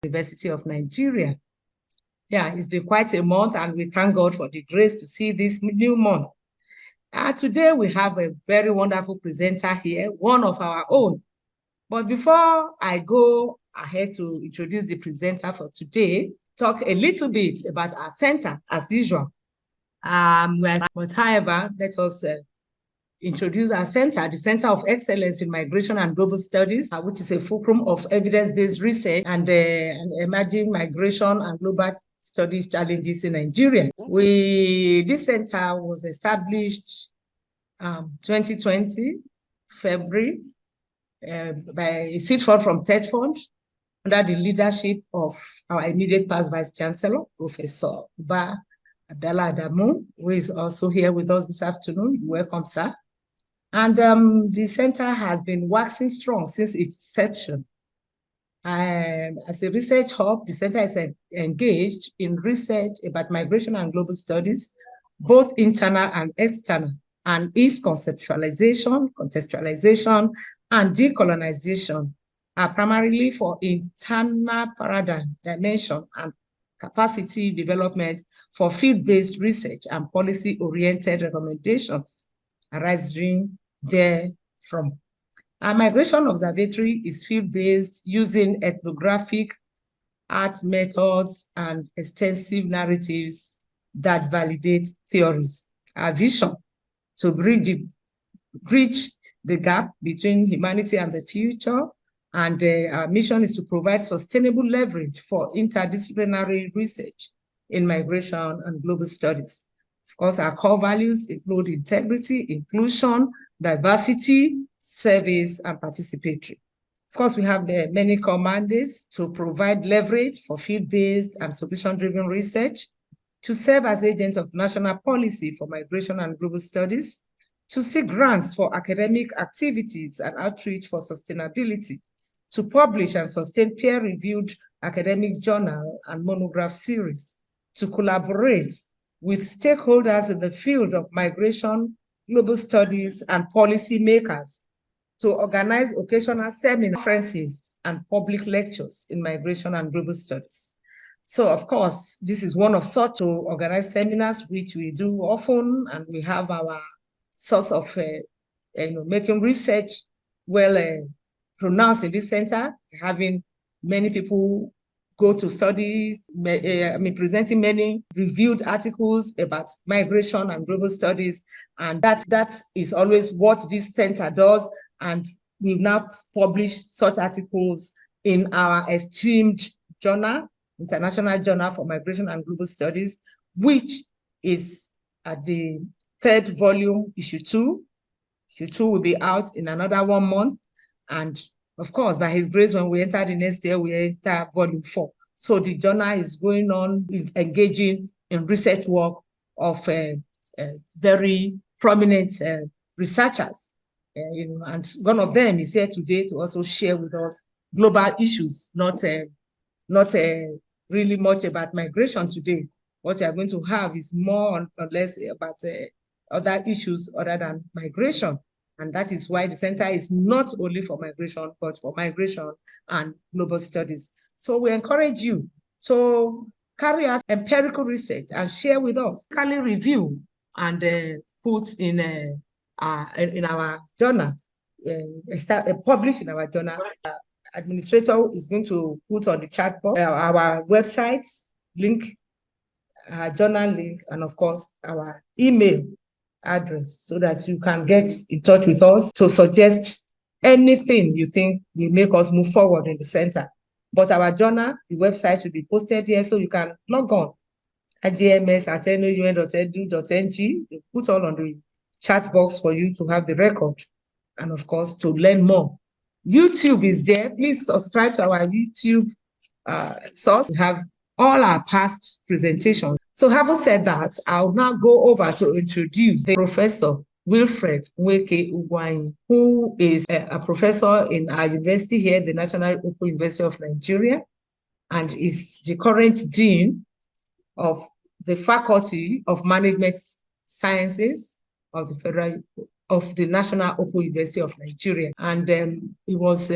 University of Nigeria. Yeah, it's been quite a month, and we thank God for the grace to see this new month. Today, we have a very wonderful presenter here, one of our own. But before I go ahead to introduce the presenter for today, talk a little bit about our center, as usual. But however, let us introduce our center, the Center of Excellence in Migration and Global Studies, which is a fulcrum of evidence-based research and emerging migration and global studies challenges in Nigeria. This center was established 2020, February, by a seed fund from TED Fund under the leadership of our immediate past Vice Chancellor, Professor Uba Abdallah Adamu, who is also here with us this afternoon. Welcome, sir. And the center has been waxing strong since its inception. As a research hub, the center is engaged in research about migration and global studies, both internal and external, and its conceptualization, contextualization, and decolonization are primarily for internal paradigm, dimension, and capacity development for field-based research and policy-oriented recommendations arising therefrom. Our migration observatory is field-based using ethnographic art methods and extensive narratives that validate theories. Our vision to bridge the gap between humanity and the future, and our mission is to provide sustainable leverage for interdisciplinary research in migration and global studies. Of course, our core values include integrity, inclusion, diversity, service, and participatory. Of course, we have many core mandates to provide leverage for field-based and solution-driven research, to serve as agents of national policy for migration and global studies, to seek grants for academic activities and outreach for sustainability, to publish and sustain peer-reviewed academic journal and monograph series, to collaborate with stakeholders in the field of migration, global studies, and policy makers, to organize occasional seminars, conferences, and public lectures in migration and global studies. So, of course, this is one of such, to organize seminars, which we do often, and we have our source of making research well pronounced in this center, having many people go to studies, presenting many reviewed articles about migration and global studies. And that is always what this center does. And we've now published such articles in our esteemed journal, International Journal for Migration and Global Studies, which is at the 3rd volume, issue 2. Issue 2 will be out in another 1 month. And of course, by his grace, when we enter the next year, we enter volume 4. So the journal is going on engaging in research work of very prominent researchers. And one of them is here today to also share with us global issues, not really much about migration today. What we are going to have is more or less about other issues other than migration. And that is why the center is not only for migration, but for migration and global studies. So we encourage you to carry out empirical research and share with us, review and put in our journal, publish in our journal. Administrator is going to put on the chat box our website link, journal link, and of course our email address, so that you can get in touch with us to suggest anything you think will make us move forward in the center. But our journal, the website will be posted here, so you can log on at jms@noun.edu.ng. They put all on the chat box for you to have the record, and of course to learn more. YouTube is there. Please subscribe to our YouTube source. We have all our past presentations. So having said that, I'll now go over to introduce Professor Wilfred Nweke Ugwuanyi, who is a professor in our university here, the National Open University of Nigeria, and is the current dean of the Faculty of Management Sciences of the Federal of the National Open University of Nigeria. And he was,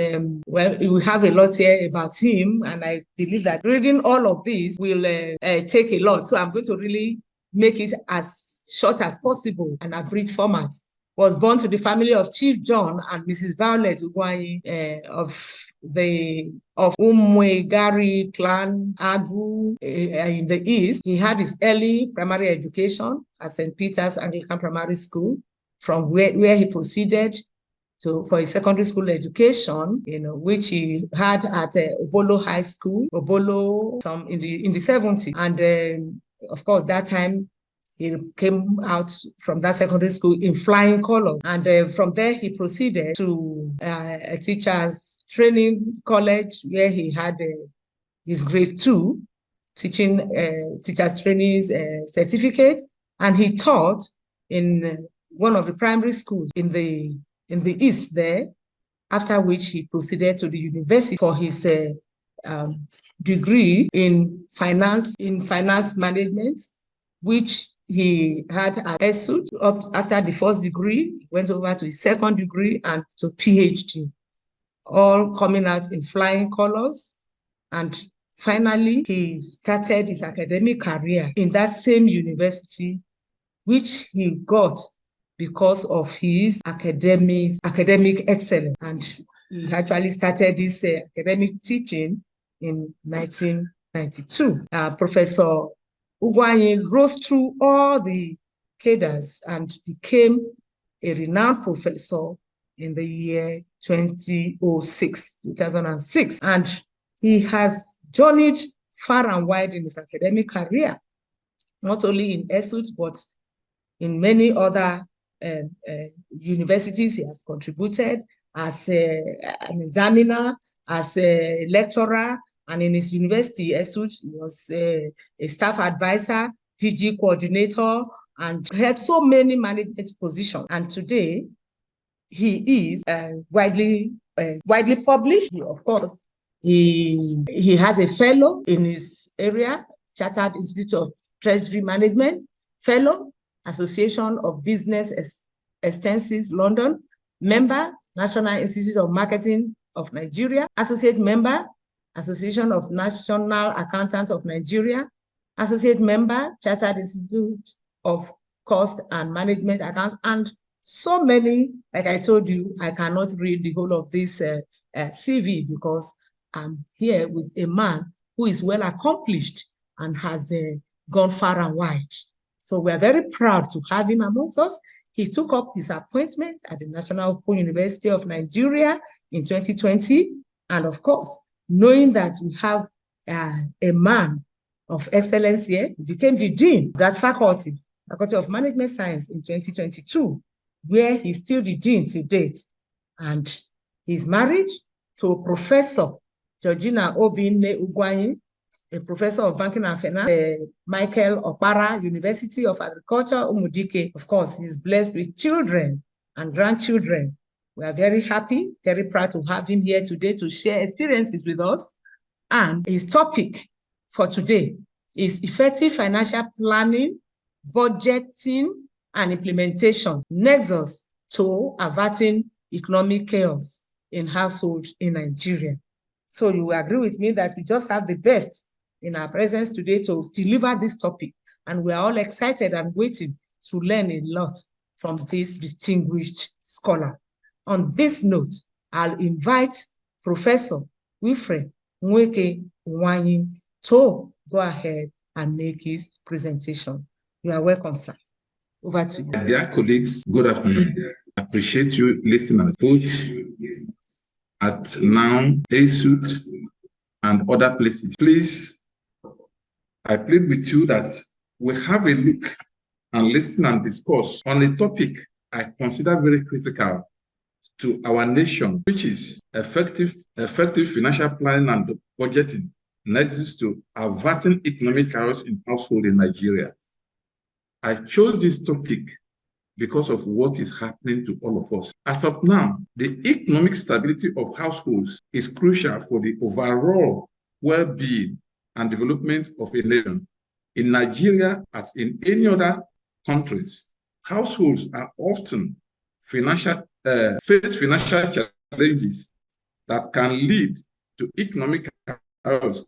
well, we have a lot here about him, and I believe that reading all of this will take a lot. So I'm going to really make it as short as possible and abridged format. Was born to the family of Chief John and Mrs. Violet Ugwanyi of Umwegari clan Agu in the East. He had his early primary education at St. Peter's Anglican Primary School, from where he proceeded for his secondary school education, which he had at Obolo High School, Obolo, in the 70s. And of course, that time he came out from that secondary school in flying colors. And from there, he proceeded to a teacher's training college, where he had his grade 2 teaching teacher's training certificate. And he taught in one of the primary schools in the East there, after which he proceeded to the university for his degree in finance management, which he had at ESUT. After the first degree, he went over to his second degree and to PhD, all coming out in flying colors. And finally, he started his academic career in that same university, which he got because of his academic excellence. And he actually started this academic teaching in 1992. Professor Ugwanyi rose through all the cadres and became a renowned professor in the year 2006. And he has journeyed far and wide in his academic career, not only in ESUT, but in many other universities. He has contributed as an examiner, as a lecturer, and in his university, ESUT, he was a staff advisor, PG coordinator, and held so many management positions. And today, he is widely published. Of course, he has a fellow in his area, Chartered Institute of Treasury Management, fellow, Association of Business Extensives London, member, National Institute of Marketing of Nigeria, associate member, Association of National Accountants of Nigeria, associate member, Chartered Institute of Cost and Management Accounts, and so many. Like I told you, I cannot read the whole of this CV, because I'm here with a man who is well accomplished and has gone far and wide. So we're very proud to have him amongst us. He took up his appointment at the National Open University of Nigeria in 2020. And of course, knowing that we have a man of excellence here, he became the dean of that faculty of Management Science in 2022, where he's still the dean to date. And he's married to a Professor Georgina Obinne Ugwanyi, a professor of banking and finance, Michael Okpara, University of Agriculture, Umudike. Of course, he's blessed with children and grandchildren. We are very happy, very proud to have him here today to share experiences with us. And his topic for today is effective financial planning, budgeting, and implementation, Nexus to averting economic chaos in households in Nigeria. So you will agree with me that we just have the best in our presence today to deliver this topic. And we are all excited and waiting to learn a lot from this distinguished scholar. On this note, I'll invite Professor Wilfred Nweke Nwanyi to go ahead and make his presentation. You are welcome, sir. Over to you. Dear colleagues, good afternoon. I appreciate you listeners, both at now, ESUT, and other places. Please, I plead with you that we have a look and listen and discuss on a topic I consider very critical to our nation, which is effective financial planning and budgeting, Nexus to averting economic chaos in household in Nigeria. I chose this topic because of what is happening to all of us. As of now, the economic stability of households is crucial for the overall well-being and development of a nation. In Nigeria, as in any other countries, households are often face financial challenges that can lead to economic chaos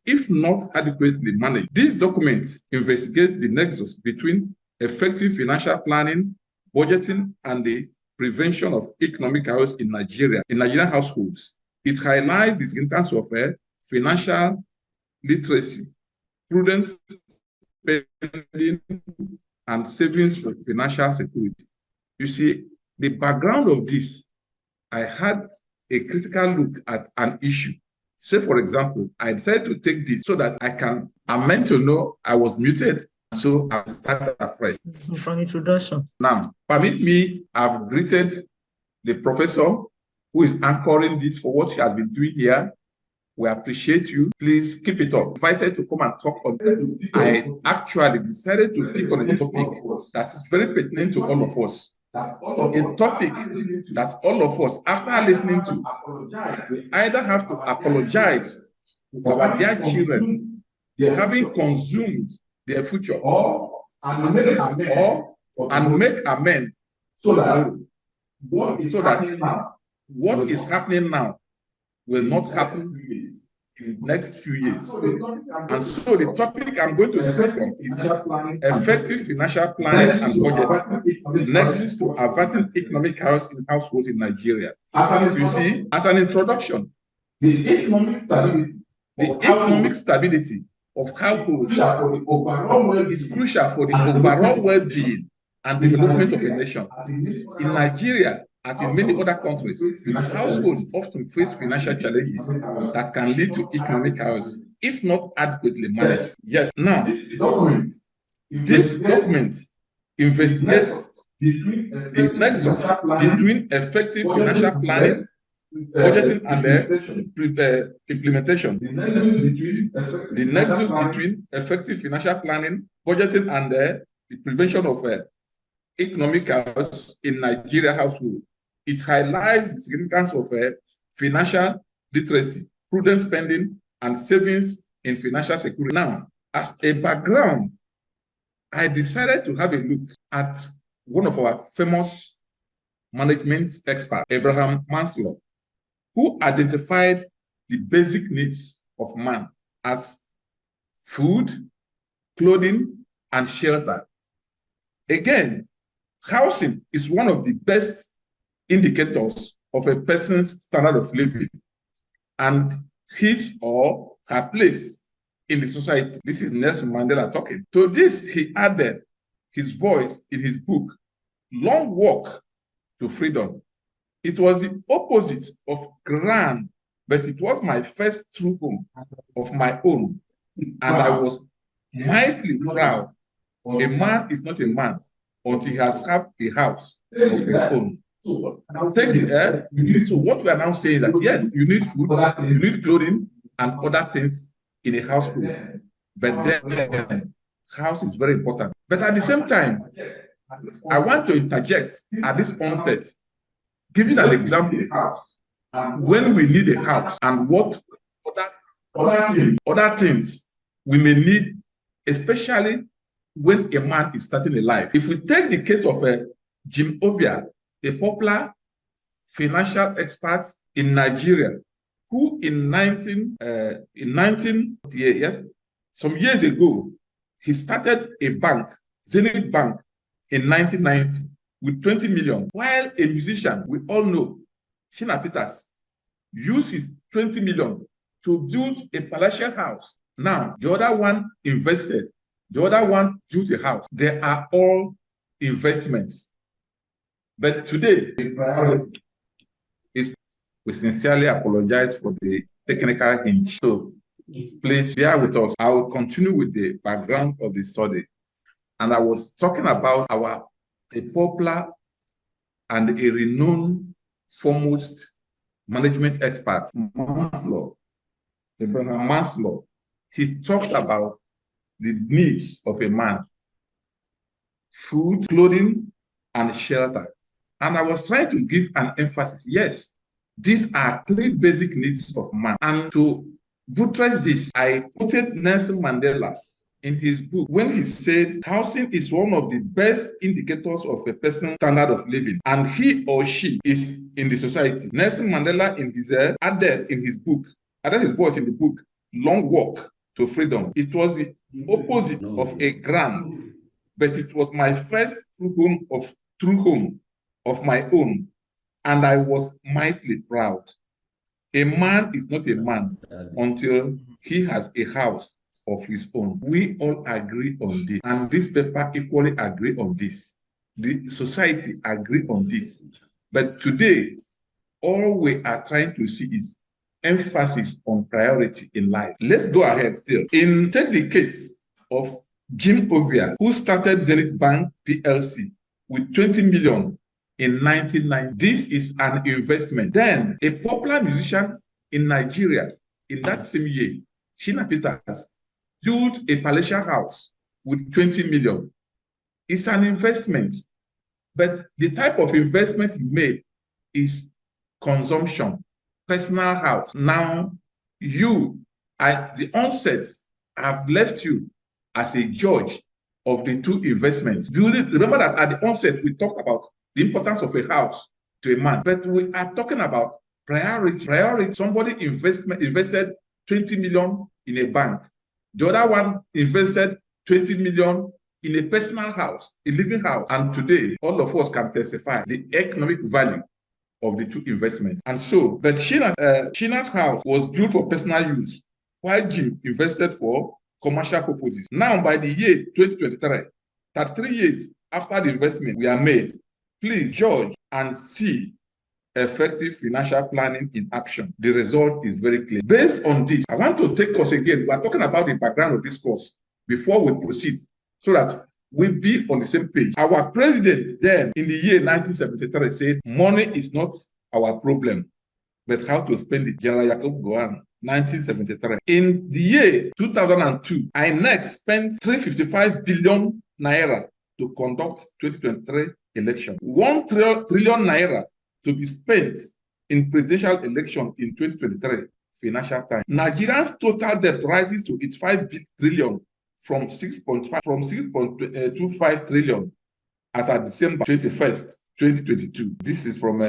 if not adequately managed. This document investigates the nexus between effective financial planning, budgeting, and the prevention of economic chaos in Nigerian households. It highlights the significance of financial literacy, prudent spending, and savings for financial security. You see, the background of this, I had a critical look at an issue. Say, for example, I decided to take this so that I'm meant to know I was muted, so I'll start afresh. From introduction. Now, permit me, I've greeted the professor who is anchoring this for what she has been doing here. We appreciate you. Please keep it up. Invited to come and talk on it. I actually decided to pick on a topic that is very pertinent to all of us. A topic that all of us, after listening to, we either have to apologize to our dear children for having consumed their future, or make amends so that what is happening now will not happen in the next few years. And so the topic I'm going to speak on is effective financial planning and budgeting, nexus to averting economic chaos in households in Nigeria. You see, as an introduction, the economic stability of households is crucial for the overall well-being and development of a nation. In Nigeria, as in many other countries, households often face financial challenges that can lead to economic chaos if not adequately managed. Yes. Now, this document investigates the nexus between effective financial planning, budgeting, and implementation. The nexus between effective financial planning, budgeting, and the prevention of economic chaos in Nigeria households. It highlights the significance of financial literacy, prudent spending, and savings in financial security. Now, as a background, I decided to have a look at one of our famous management experts, Abraham Maslow, who identified the basic needs of man as food, clothing, and shelter. Again, housing is one of the best indicators of a person's standard of living and his or her place in the society. This is Nelson Mandela talking. To this, he added his voice in his book, Long Walk to Freedom. It was the opposite of grand, but it was my first true home of my own. And I was mightily proud. A man is not a man until he has had a house of his own. Take the air. So what we are now saying is that yes, you need food, you need clothing, and other things in a household. But then house is very important. But at the same time, I want to interject at this onset, giving an example when we need a house and what other things we may need, especially when a man is starting a life. If we take the case of Jim Ovia, a popular financial expert in Nigeria, who in 1948, yes, some years ago, he started a bank, Zenith Bank, in 1990 with 20 million. While a musician, we all know, Shina Peters, used his 20 million to build a palatial house. Now, the other one invested, the other one built a house. They are all investments. But today, we sincerely apologize for the technical hinge. So please bear with us. I will continue with the background of the study. And I was talking about a popular and a renowned foremost management expert, Abraham Maslow. He talked about the needs of a man: food, clothing, and shelter. And I was trying to give an emphasis. Yes, these are three basic needs of man. And to buttress this, I quoted Nelson Mandela in his book when he said housing is one of the best indicators of a person's standard of living, and he or she is in the society. Nelson Mandela in his added in his book, added his voice in the book, Long Walk to Freedom. It was the opposite of a grand, but it was my first true home of my own, and I was mightily proud. A man is not a man until he has a house of his own. We all agree on this, and this paper equally agree on this. The society agree on this. But today, all we are trying to see is emphasis on priority in life. Let's go ahead still. Take the case of Jim Ovia, who started Zenith Bank PLC with 20 million in 1990. This is an investment. Then a popular musician in Nigeria in that same year, Shina Peters, built a palatial house with 20 million. It's an investment, but the type of investment he made is consumption, personal house. Now, you, at the onset, have left you as a judge of the two investments. Remember that at the onset, we talked about the importance of a house to a man, but we are talking about priority. Somebody invested 20 million in a bank. The other one invested 20 million in a personal house, a living house. And today, all of us can testify the economic value of the two investments. And so, but Shina's house was built for personal use, while Jim invested for commercial purposes. Now, by the year 2023, 33 years after the investment we are made, please judge and see effective financial planning in action. The result is very clear. Based on this, I want to take us again. We are talking about the background of this course before we proceed, so that we be on the same page. Our president then in the year 1973 said, money is not our problem, but how to spend it. General Yakubu Gowon, 1973. In the year 2002, INEC spent 355 billion naira to conduct 2023 election. 1 trillion naira to be spent in presidential election in 2023 financial time. Nigeria's total debt rises to 85 trillion from 6.25 trillion as at December 21st, 2022. This is from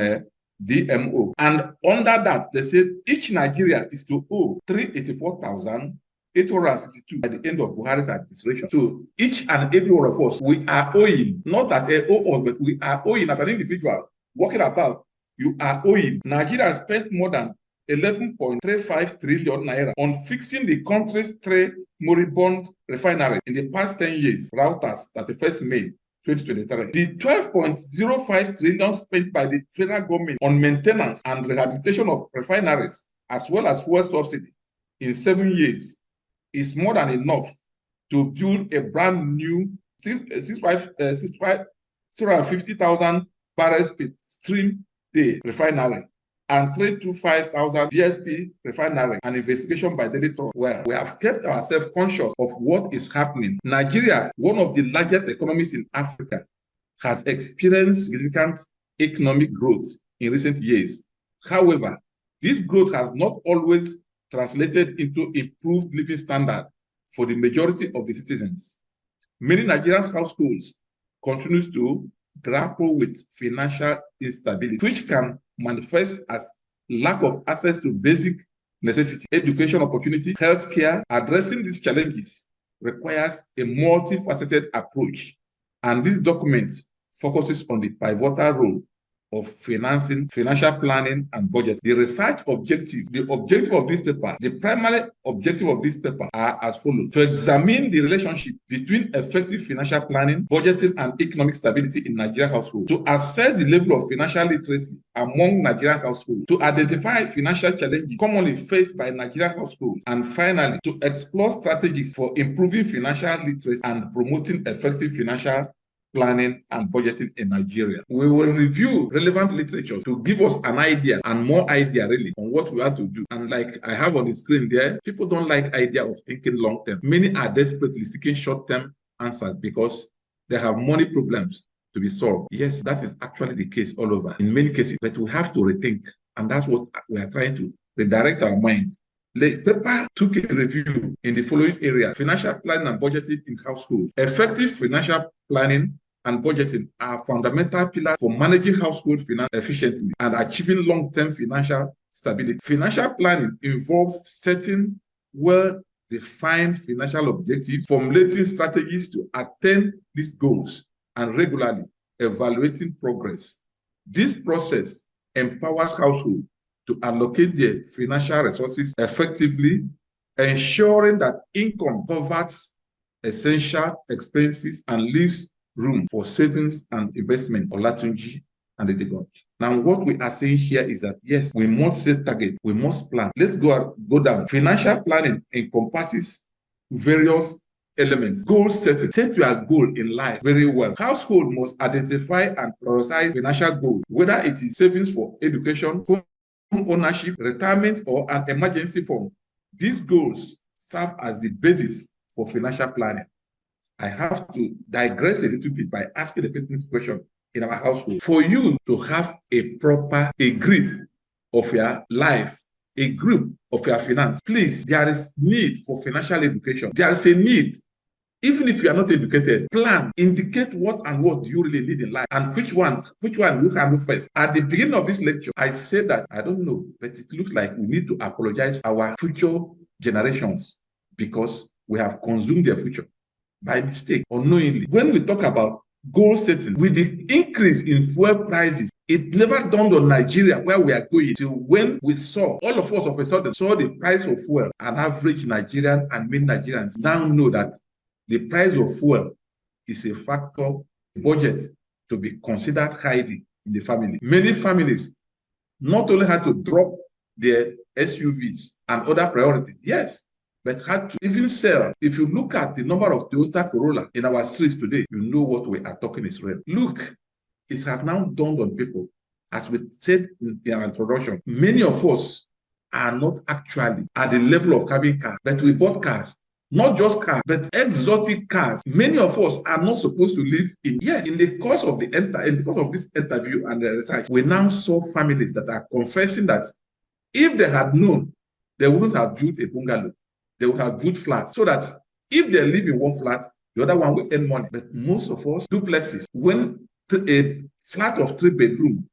DMO. And under that, they said each Nigeria is to owe 384,862 at the end of Buhari's administration. So each and every one of us, we are owing, not that they owe us, but we are owing as an individual, working about, you are owing. Nigeria spent more than 11.35 trillion naira on fixing the country's three moribund refineries in the past 10 years, Reuters, 31st May 2023. The 12.05 trillion spent by the federal government on maintenance and rehabilitation of refineries, as well as fuel subsidy in 7 years, is more than enough to build a brand new 650,000 barrels per stream day refinery and 325,000 DSP refinery, and investigation by Daily Trust. Well, we have kept ourselves conscious of what is happening. Nigeria, one of the largest economies in Africa, has experienced significant economic growth in recent years. However, this growth has not always translated into improved living standard for the majority of the citizens. Many Nigerian households continue to grapple with financial instability, which can manifest as lack of access to basic necessities, education opportunity, healthcare. Addressing these challenges requires a multifaceted approach, and this document focuses on the pivotal role of financial planning and budget. The research objective, the objective of this paper, the primary objective of this paper are as follows: to examine the relationship between effective financial planning, budgeting, and economic stability in Nigerian households, to assess the level of financial literacy among Nigerian households, to identify financial challenges commonly faced by Nigerian households, and finally, to explore strategies for improving financial literacy and promoting effective financial planning and budgeting in Nigeria. We will review relevant literature to give us an idea and more idea really on what we have to do. And like I have on the screen there, people don't like idea of thinking long term. Many are desperately seeking short-term answers because they have money problems to be solved. Yes, that is actually the case all over in many cases, but we have to rethink, and that's what we are trying to redirect our mind The paper took a review in the following areas: financial planning and budgeting in households. Effective financial planning and budgeting are fundamental pillars for managing household finance efficiently and achieving long-term financial stability. Financial planning involves setting well-defined financial objectives, formulating strategies to attain these goals, and regularly evaluating progress. This process empowers households to allocate their financial resources effectively, ensuring that income covers essential expenses and leaves room for savings and investment for Latunji and the God. Now, what we are saying here is that, yes, we must set targets, we must plan. Let's go down. Financial planning encompasses various elements. Goal setting. Set your goal in life very well. Household must identify and prioritize financial goals, whether it is savings for education, home ownership, retirement, or an emergency fund. These goals serve as the basis for financial planning. I have to digress a little bit by asking a pertinent question in our household. For you to have a grip of your life, a grip of your finance, please, there is need for financial education. There is a need. Even if you are not educated, plan, indicate what and what do you really need in life and which one you handle first. At the beginning of this lecture, I said that I don't know, but it looks like we need to apologize to our future generations because we have consumed their future by mistake, unknowingly. When we talk about goal setting, with the increase in fuel prices, it never dawned on Nigeria where we are going till when we saw, all of us of a sudden saw the price of fuel. An average Nigerian and many Nigerians now know that the price of fuel is a factor budget to be considered highly in the family. Many families not only had to drop their SUVs and other priorities, yes, but had to even sell. If you look at the number of Toyota Corolla in our streets today, you know what we are talking is real. Look, it has now dawned on people, as we said in our introduction, many of us are not actually at the level of having cars, but we bought cars. Not just cars, but exotic cars. Many of us are not supposed to live in. Yes, in the course of this interview and the research, we now saw families that are confessing that if they had known, they wouldn't have built a bungalow. They would have built flats, so that if they live in one flat, the other one will earn money. But most of us, duplexes, when a flat of 3 bedrooms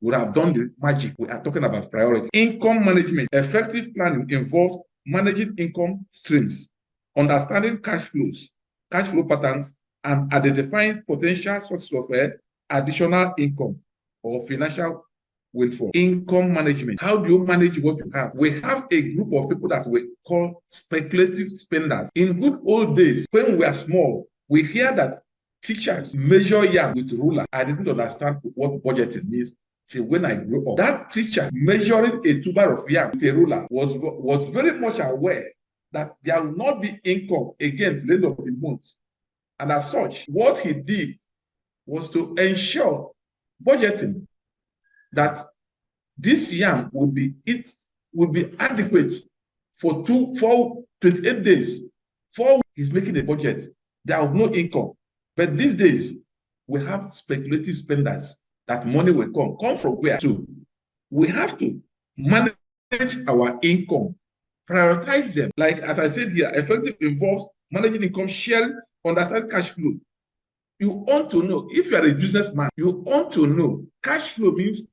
would have done the magic. We are talking about priority. Income management. Effective planning involves managing income streams, understanding cash flows, cash flow patterns, and identifying potential sources of additional income or financial windfall. Income management. How do you manage what you have? We have a group of people that we call speculative spenders. In good old days, when we were small, we hear that teachers measure yam with ruler. I didn't understand what budgeting means till when I grew up. That teacher measuring a tuber of yam with a ruler was very much aware that there will not be income again at the end of the month. And as such, what he did was to ensure budgeting that this yam would be adequate for 28 days. 4 weeks, he's making a budget. There was no income. But these days, we have speculative spenders that money will come from where? So we have to manage our income, prioritize them. Like as I said here, effective involves managing income, sharing, understand cash flow. You want to know, if you are a businessman, you want to know cash flow means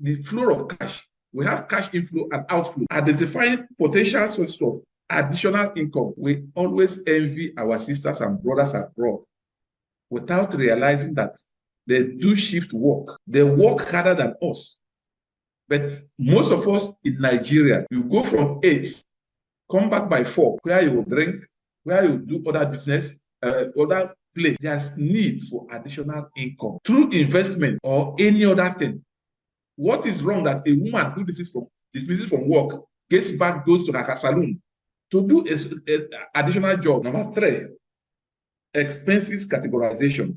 the flow of cash. We have cash inflow and outflow. Identifying potential sources of additional income. We always envy our sisters and brothers abroad without realizing that they do shift work. They work harder than us. But most of us in Nigeria, you go from 8, come back by 4, where you will drink, where you do other business, other place. There's need for additional income through investment or any other thing. What is wrong that a woman who dismisses from work gets back, goes to her salon to do an additional job? Number 3, expenses categorization.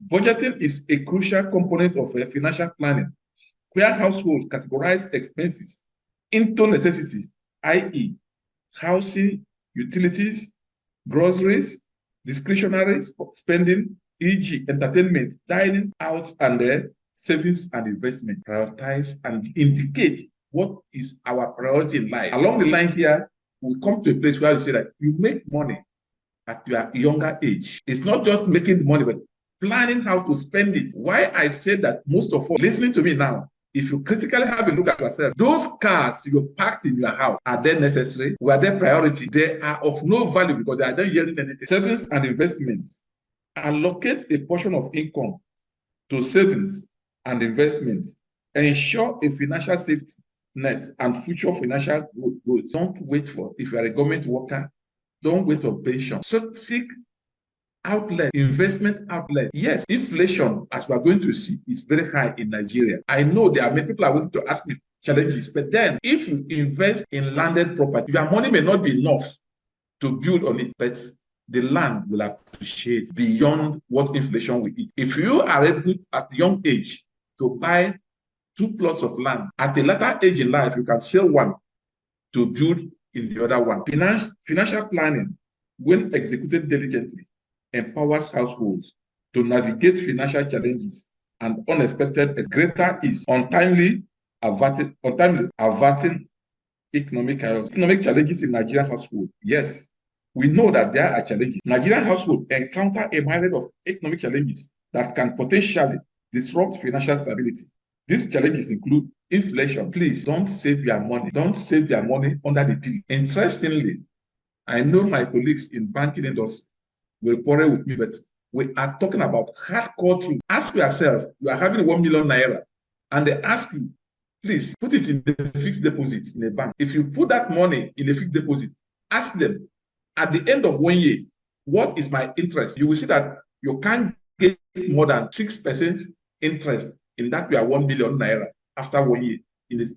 Budgeting is a crucial component of financial planning, where households categorize expenses into necessities, i.e., housing, utilities, groceries, discretionary spending, e.g., entertainment, dining out, and savings and investment. Prioritize and indicate what is our priority in life. Along the line here, we come to a place where you say that you make money at your younger age. It's not just making money, but planning how to spend it. Why I say that most of all, listening to me now, if you critically have a look at yourself, those cars you parked in your house, are they necessary? Were they priority? They are of no value because they are not yielding anything. Savings and investments. Allocate a portion of income to savings and investments. Ensure a financial safety net and future financial growth. Don't wait for, if you are a government worker, don't wait for pension. So seek outlet, investment outlet. Yes, inflation, as we are going to see, is very high in Nigeria. I know there are many people are waiting to ask me challenges, but then if you invest in landed property, your money may not be enough to build on it, but the land will appreciate beyond what inflation will eat. If you are able at a young age to buy 2 plots of land, at a later age in life, you can sell one to build in the other one. Financial planning, when executed diligently, empowers households to navigate financial challenges and unexpected. Greater is untimely averting economic challenges in Nigerian households. Yes, we know that there are challenges. Nigerian households encounter a myriad of economic challenges that can potentially disrupt financial stability. These challenges include inflation. Please don't save your money. Don't save your money under the pillow. Interestingly, I know my colleagues in banking industry will quarrel with me, but we are talking about hardcore truth. Ask yourself, you are having 1 million naira, and they ask you, please put it in the fixed deposit in a bank. If you put that money in a fixed deposit, ask them at the end of 1 year, what is my interest? You will see that you can't get more than 6% interest in that your 1 million naira after 1 year in the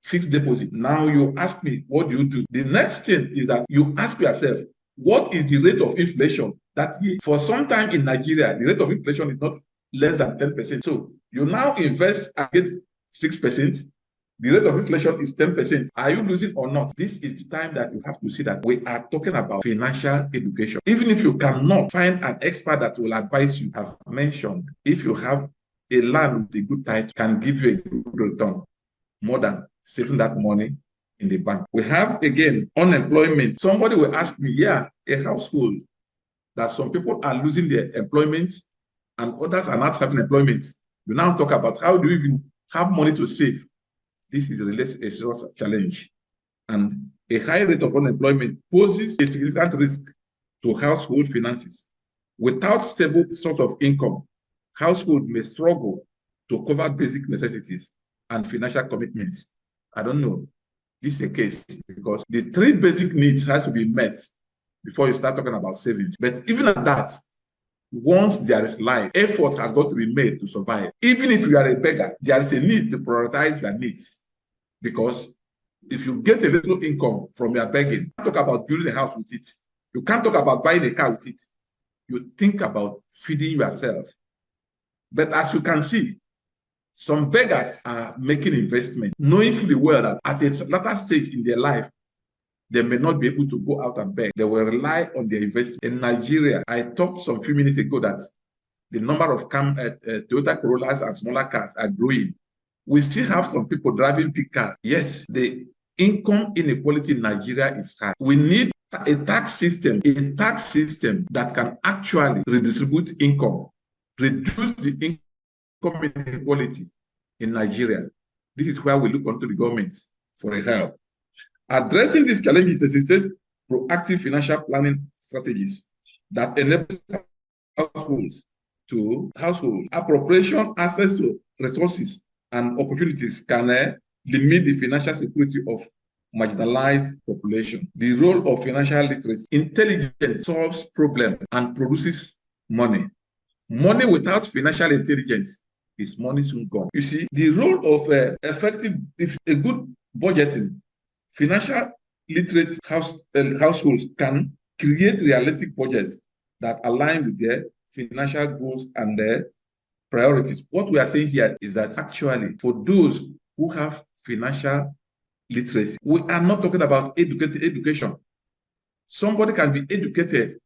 fixed deposit. Now you ask me, what do you do? The next thing is that you ask yourself, what is the rate of inflation that year? For some time in Nigeria, the rate of inflation is not less than 10%. So you now invest and get 6%. The rate of inflation is 10%. Are you losing or not? This is the time that you have to see that we are talking about financial education. Even if you cannot find an expert that will advise you, have mentioned, if you have a land with a good title, can give you a good return more than saving that money in the bank. We have, again, unemployment. Somebody will ask me, yeah, a household that some people are losing their employment and others are not having employment. You now talk about how do you even have money to save. This is a serious challenge. And a high rate of unemployment poses a significant risk to household finances. Without stable source of income, household may struggle to cover basic necessities and financial commitments. I don't know. This is a case because the 3 basic needs has to be met before you start talking about savings. But even at that, once there is life, effort has got to be made to survive. Even if you are a beggar, there is a need to prioritize your needs. Because if you get a little income from your begging, you can't talk about building a house with it. You can't talk about buying a car with it. You think about feeding yourself. But as you can see, some beggars are making investment, knowing fully well that at a later stage in their life, they may not be able to go out and beg. They will rely on their investment. In Nigeria, I talked some few minutes ago that the number of Toyota Corollas and smaller cars are growing. We still have some people driving big cars. Yes, the income inequality in Nigeria is high. We need a tax system that can actually redistribute income, reduce the income inequality in Nigeria. This is where we look onto the government for a help. Addressing these challenges necessitates proactive financial planning strategies that enable households appropriation, access to resources and opportunities can limit the financial security of marginalized population. The role of financial literacy: intelligence solves problems and produces money. Money without financial intelligence is money soon gone. You see, the role of effective, if a good budgeting, financial literate households can create realistic budgets that align with their financial goals and their priorities. What we are saying here is that actually for those who have financial literacy, we are not talking about education. Somebody can be educated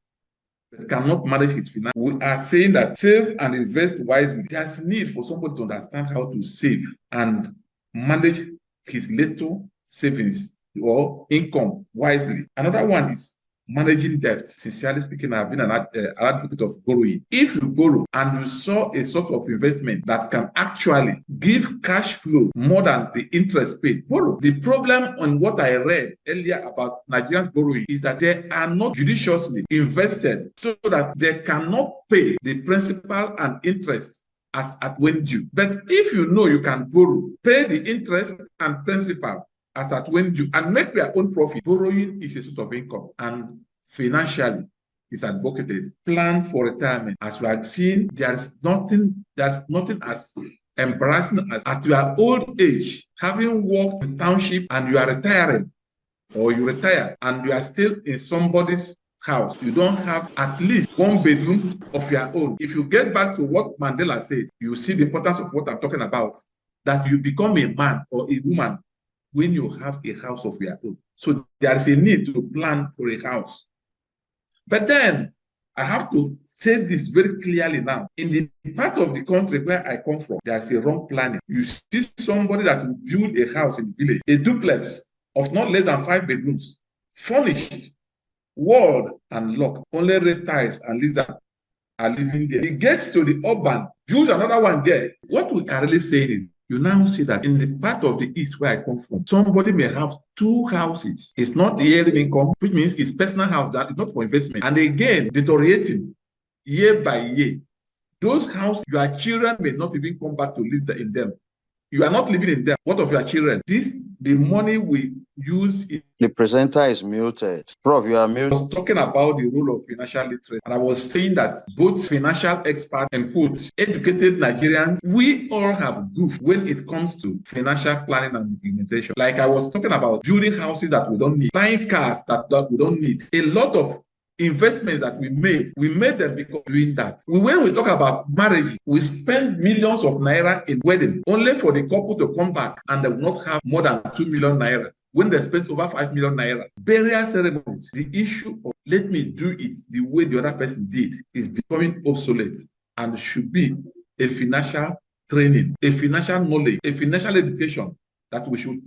but cannot manage his finance. We are saying that save and invest wisely. There's need for somebody to understand how to save and manage his little savings or income wisely. Another one is managing debt. Sincerely speaking, I've been an advocate of borrowing. If you borrow and you saw a source of investment that can actually give cash flow more than the interest paid, borrow. The problem on what I read earlier about Nigerian borrowing is that they are not judiciously invested so that they cannot pay the principal and interest as at when due. But if you know you can borrow, pay the interest and principal as at when due, and make their own profit. Borrowing is a source of income, and financially is advocated. Plan for retirement. As we are seeing, there's nothing as embarrassing as at your old age, having worked in township and you are retiring, or you retire and you are still in somebody's house. You don't have at least one bedroom of your own. If you get back to what Mandela said, you see the importance of what I'm talking about, that you become a man or a woman when you have a house of your own. So there is a need to plan for a house. But then I have to say this very clearly now. In the part of the country where I come from, there is a wrong planning. You see somebody that will build a house in the village, a duplex of not less than 5 bedrooms, furnished, walled and locked. Only reptiles and lizards are living there. He gets to the urban, build another one there. What we are really saying is, you now see that in the part of the East where I come from, somebody may have 2 houses. It's not the yearly income, which means it's personal house that is not for investment. And again, deteriorating year by year. Those houses, your children may not even come back to live in them. You are not living in them. What of your children? The money we use in... The presenter is muted. Prof, you are muted. I was talking about the role of financial literacy, and I was saying that both financial experts and educated Nigerians, we all have goofed when it comes to financial planning and implementation. Like I was talking about building houses that we don't need, buying cars that we don't need. A lot of investments that we made them because doing that. When we talk about marriage, we spend millions of naira in wedding only for the couple to come back and they will not have more than 2 million naira when they spent over 5 million naira. Burial ceremonies, the issue of let me do it the way the other person did is becoming obsolete and should be a financial training, a financial knowledge, a financial education that we should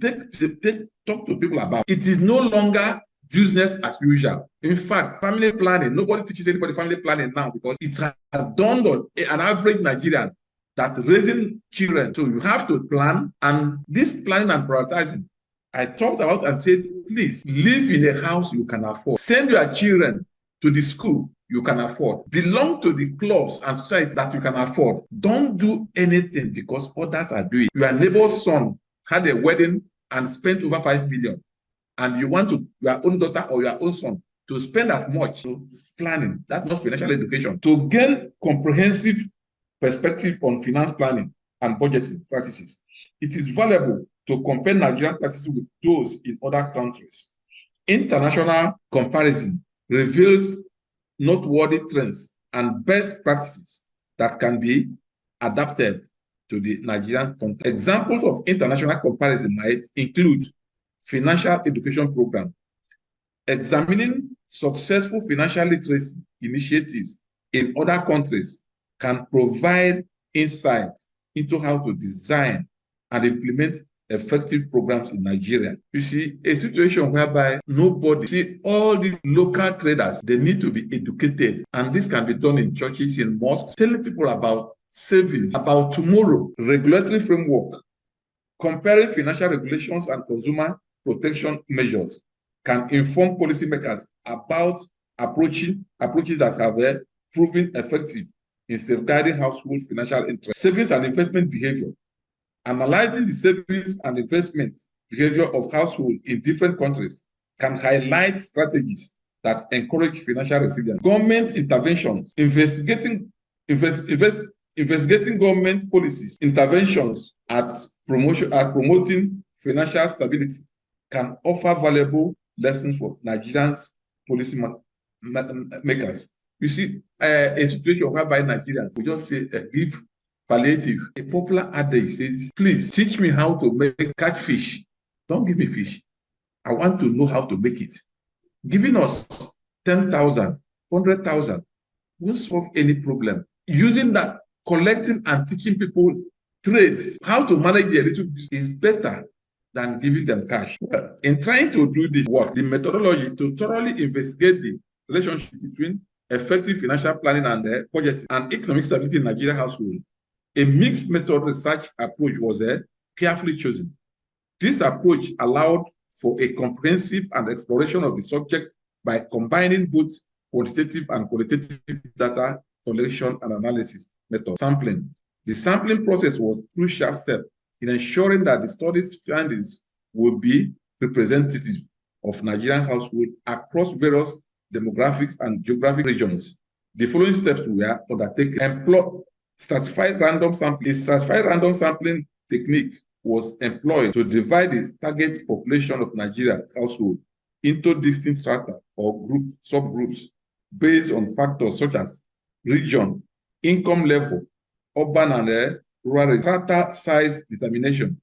talk to people about. It is no longer business as usual. In fact, family planning, nobody teaches anybody family planning now because it has dawned on an average Nigerian that raising children, so you have to plan, and this planning and prioritizing, I talked about and said, please live in a house you can afford. Send your children to the school you can afford. Belong to the clubs and society that you can afford. Don't do anything because others are doing. Your neighbor's son had a wedding and spent over 5 million. And you want your own daughter or your own son to spend as much. So planning, that's not financial education. To gain comprehensive perspective on finance planning and budgeting practices, it is valuable to compare Nigerian practices with those in other countries. International comparison reveals noteworthy trends and best practices that can be adapted to the Nigerian context. Examples of international comparison might include financial education program. Examining successful financial literacy initiatives in other countries can provide insight into how to design and implement effective programs in Nigeria. You see, a situation whereby all these local traders, they need to be educated, and this can be done in churches, in mosques, telling people about savings, about tomorrow, regulatory framework, comparing financial regulations and consumer protection measures can inform policymakers about approaches that have proven effective in safeguarding household financial interests. Savings and investment behavior. Analyzing the savings and investment behavior of households in different countries can highlight strategies that encourage financial resilience. Government interventions, investigating government policies, interventions at promoting financial stability can offer valuable lessons for Nigerians policy makers. You see, a situation whereby Nigerians will just say, give palliative. A popular adage says, please teach me how to catch fish. Don't give me fish. I want to know how to make it. Giving us 10,000, 100,000 won't solve any problem. Using that, collecting and teaching people trades, how to manage their little business is better than giving them cash. Well, in trying to do this work, the methodology to thoroughly investigate the relationship between effective financial planning and budgeting and economic stability in Nigerian households, a mixed method research approach was carefully chosen. This approach allowed for a comprehensive and exploration of the subject by combining both quantitative and qualitative data collection and analysis methods. Sampling. The sampling process was a crucial step in ensuring that the study's findings will be representative of Nigerian households across various demographics and geographic regions. The following steps were undertaken. Employ stratified random sampling. The stratified random sampling technique was employed to divide the target population of Nigeria household into distinct strata or subgroups based on factors such as region, income level, urban and rural strata size determination.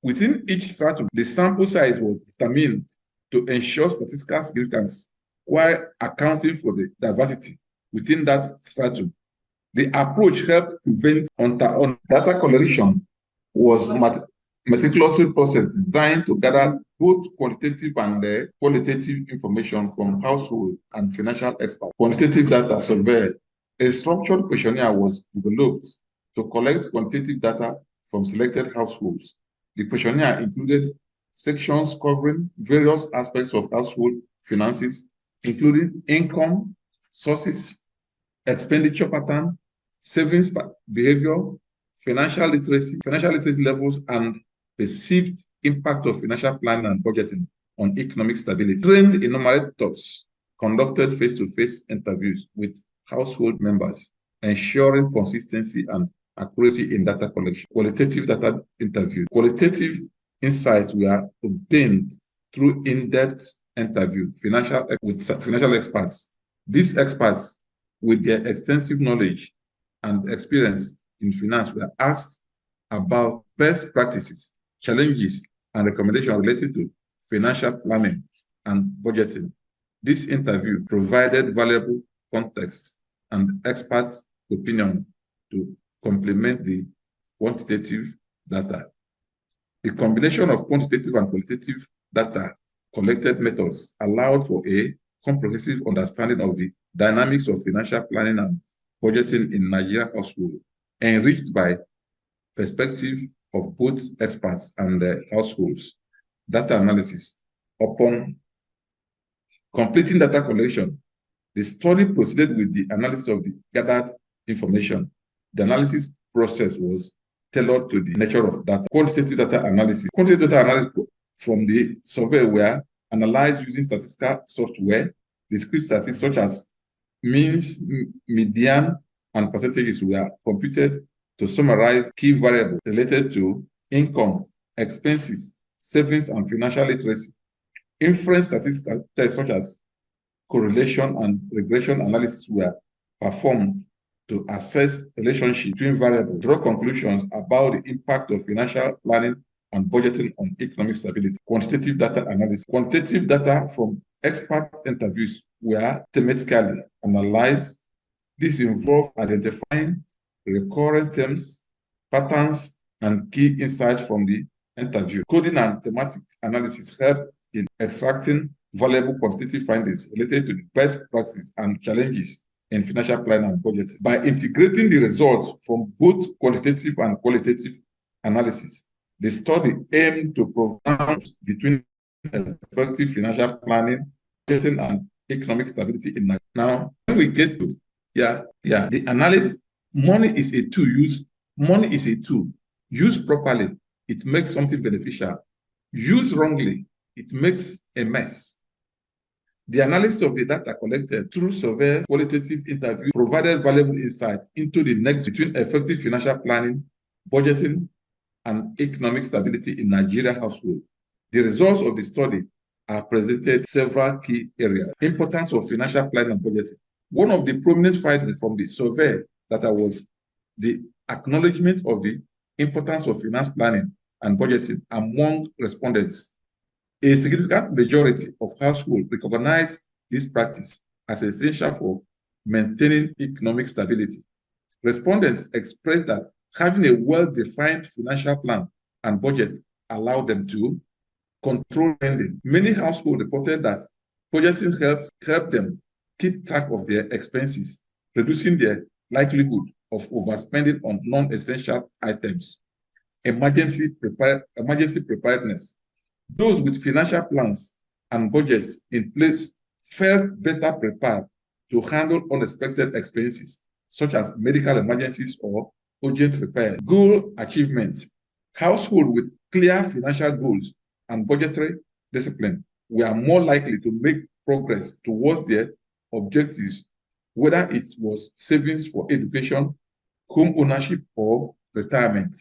Within each stratum, the sample size was determined to ensure statistical significance while accounting for the diversity within that stratum. The approach helped prevent data collection was meticulously process designed to gather both quantitative and qualitative information from household and financial experts. Quantitative data survey. A structured questionnaire was developed to collect quantitative data from selected households. The questionnaire included sections covering various aspects of household finances, including income, sources, expenditure pattern, savings behavior, financial literacy levels, and perceived impact of financial planning and budgeting on economic stability. Trained enumerators conducted face-to-face interviews with household members, ensuring consistency and accuracy in data collection. Qualitative data interview. Qualitative insights were obtained through in-depth interview with financial experts. These experts, with their extensive knowledge and experience in finance, were asked about best practices, challenges, and recommendations related to financial planning and budgeting. This interview provided valuable context and expert opinion to complement the quantitative data. The combination of quantitative and qualitative data collected methods allowed for a comprehensive understanding of the dynamics of financial planning and budgeting in Nigerian households, enriched by perspective of both experts and households. Data analysis. Upon completing data collection, the study proceeded with the analysis of the gathered information. The analysis process was tailored to the nature of data. Quantitative data analysis. Quantitative data analysis from the survey were analyzed using statistical software. Discrete statistics such as means, median, and percentages were computed to summarize key variables related to income, expenses, savings, and financial literacy. Inference statistics tests such as correlation and regression analysis were performed to assess relationships between variables, draw conclusions about the impact of financial planning and budgeting on economic stability. Quantitative data analysis. Quantitative data from expert interviews were thematically analyzed. This involved identifying recurrent themes, patterns, and key insights from the interview. Coding and thematic analysis helped in extracting valuable quantitative findings related to the best practices and challenges in financial planning and budgeting. By integrating the results from both quantitative and qualitative analysis, the study aimed to provide between effective financial planning, budgeting, and economic stability in Nigeria. Now, when we get to the analysis, money is a tool. Money is a tool. Used properly, it makes something beneficial. Used wrongly, it makes a mess. The analysis of the data collected through surveys, qualitative interviews provided valuable insight into the nexus between effective financial planning, budgeting, and economic stability in Nigeria households. The results of the study are presented several key areas. Importance of financial planning and budgeting. One of the prominent findings from the survey data was the acknowledgement of the importance of finance planning and budgeting among respondents. A significant majority of households recognize this practice as essential for maintaining economic stability. Respondents expressed that having a well-defined financial plan and budget allow them to control spending. Many households reported that budgeting helped them keep track of their expenses, reducing their likelihood of overspending on non-essential items. Emergency preparedness. Those with financial plans and budgets in place felt better prepared to handle unexpected expenses, such as medical emergencies or urgent repairs. Goal achievement. Households with clear financial goals and budgetary discipline were more likely to make progress towards their objectives, whether it was savings for education, home ownership, or retirement.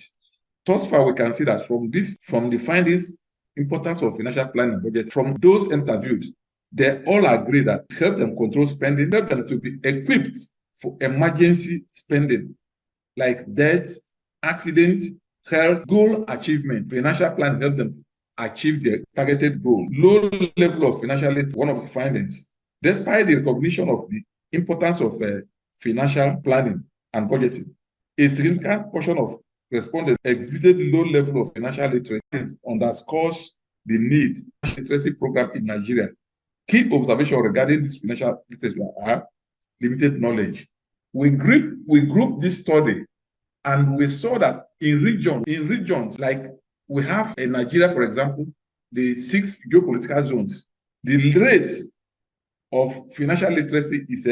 Thus far, we can see that from the findings, importance of financial planning and budget, from those interviewed, they all agree that help them control spending, help them to be equipped for emergency spending, like death, accidents, health, goal achievement. Financial plan help them achieve their targeted goal. Low level of financial literacy, one of the findings. Despite the recognition of the importance of financial planning and budgeting, a significant portion of respondents exhibited low level of financial literacy, underscores the need for literacy program in Nigeria. Key observation regarding this financial literacy are limited knowledge. We grouped this study and we saw that in regions like we have in Nigeria, for example, the 6 geopolitical zones, the rate of financial literacy is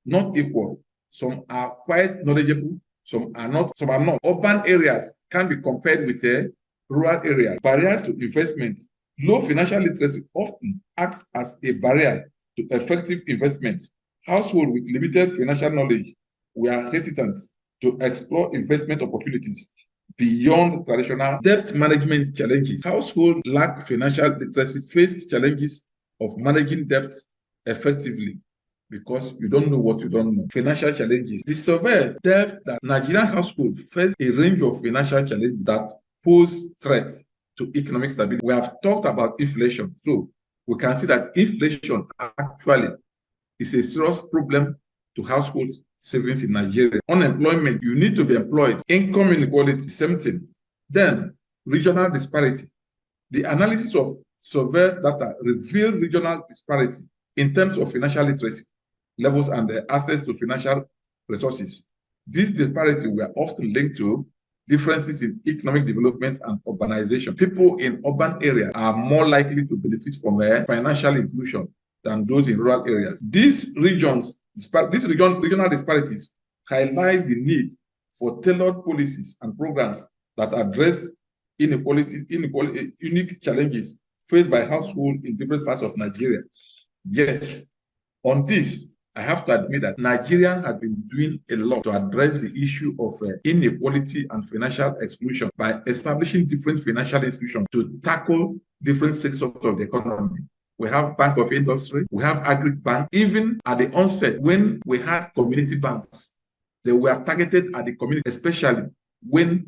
not equal. Some are quite knowledgeable, some are not. Urban areas can be compared with rural areas. Barriers to investment. Low financial literacy often acts as a barrier to effective investment. Households with limited financial knowledge were hesitant to explore investment opportunities beyond traditional debt management challenges. Households lack financial literacy face challenges of managing debt effectively because you don't know what you don't know. Financial challenges. The survey delved that Nigerian households face a range of financial challenges that pose threats to economic stability. We have talked about inflation, so we can see that inflation actually is a serious problem to household savings in Nigeria. Unemployment, you need to be employed. Income inequality, same thing. Then, regional disparity. The analysis of survey data revealed regional disparity in terms of financial literacy levels and access to financial resources. These disparities were often linked to differences in economic development and urbanization. People in urban areas are more likely to benefit from financial inclusion than those in rural areas. These regional disparities highlight the need for tailored policies and programs that address unique challenges faced by households in different parts of Nigeria. Yes, on this, I have to admit that Nigeria has been doing a lot to address the issue of inequality and financial exclusion by establishing different financial institutions to tackle different sectors of the economy. We have Bank of Industry, we have Agric Bank. Even at the onset, when we had community banks, they were targeted at the community, especially when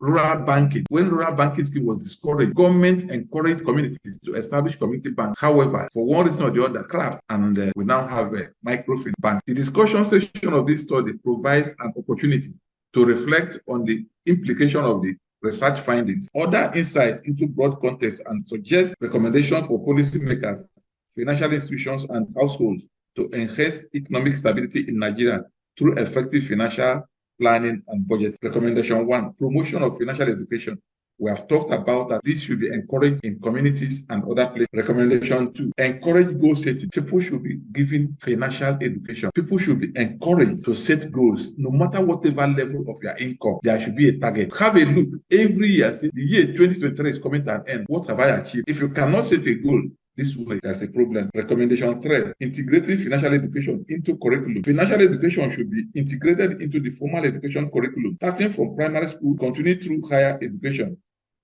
rural banking scheme was discouraged. Government encouraged communities to establish community banks. However, for one reason or the other, crap, and we now have a microfinance bank. The discussion section of this study provides an opportunity to reflect on the implication of the research findings, other insights into broad context, and suggest recommendations for policymakers, financial institutions, and households to enhance economic stability in Nigeria through effective financial planning and budget. Recommendation 1, promotion of financial education. We have talked about that this should be encouraged in communities and other places. Recommendation 2, encourage goal setting. People should be given financial education. People should be encouraged to set goals. No matter whatever level of your income, there should be a target. Have a look every year. Say, the year 2023 is coming to an end. What have I achieved? If you cannot set a goal this way, there's a problem. Recommendation 3, integrating financial education into curriculum. Financial education should be integrated into the formal education curriculum, starting from primary school, continuing through higher education.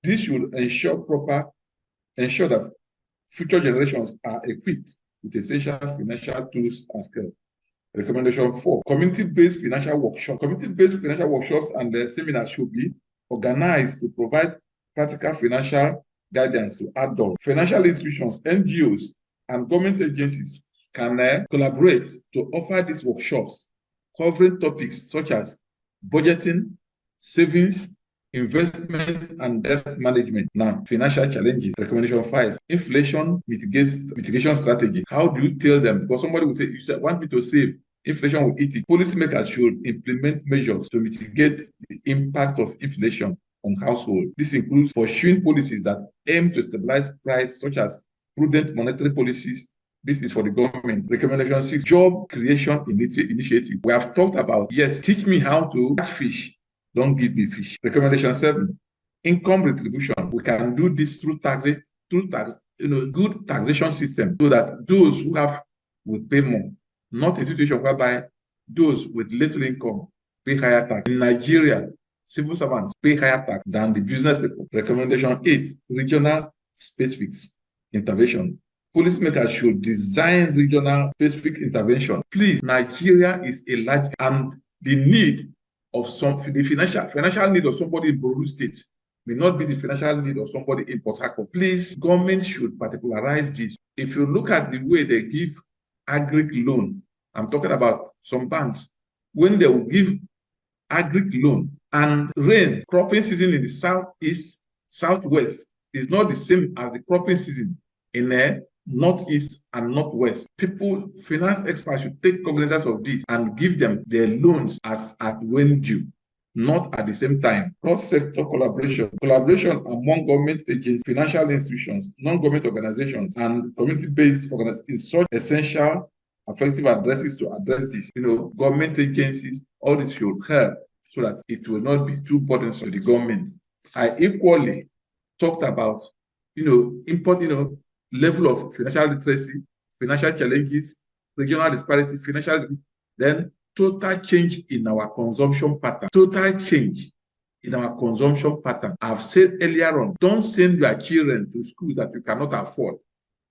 This should ensure that future generations are equipped with essential financial tools and skills. Recommendation 4, community-based financial workshops. Community-based financial workshops and seminars should be organized to provide practical financial guidance to adults. Financial institutions, NGOs, and government agencies can collaborate to offer these workshops covering topics such as budgeting, savings, investment and debt management. Now, financial challenges. Recommendation 5, inflation mitigation strategy. How do you tell them? Because somebody will say, you want me to save, inflation will eat it. Policymakers should implement measures to mitigate the impact of inflation on households. This includes pursuing policies that aim to stabilize price, such as prudent monetary policies. This is for the government. Recommendation 6, job creation initiative. We have talked about, yes, teach me how to catch fish, don't give me fish. Recommendation 7, income retribution. We can do this through good taxation system, so that those who have will pay more, not a situation whereby those with little income pay higher tax. In Nigeria, civil servants pay higher tax than the business people. Recommendation 8, regional specific intervention. Policymakers should design regional specific intervention. Please, Nigeria is a large, and the need of the financial need of somebody in Borno State may not be the financial need of somebody in Port Harcourt. Please, government should particularize this. If you look at the way they give agric loan, I'm talking about some banks, when they will give agric loan and rain, cropping season in the southeast, southwest is not the same as the cropping season in the northeast and northwest. People, finance experts should take cognizance of this and give them their loans as at when due, not at the same time. Cross-sector collaboration among government agencies, financial institutions, non-government organizations, and community-based organizations is such essential, effective addresses to address this. Government agencies, all this should help so that it will not be too burdensome to the government. I equally talked about, level of financial literacy, financial challenges, regional disparity, then total change in our consumption pattern. Total change in our consumption pattern. I've said earlier on, don't send your children to school that you cannot afford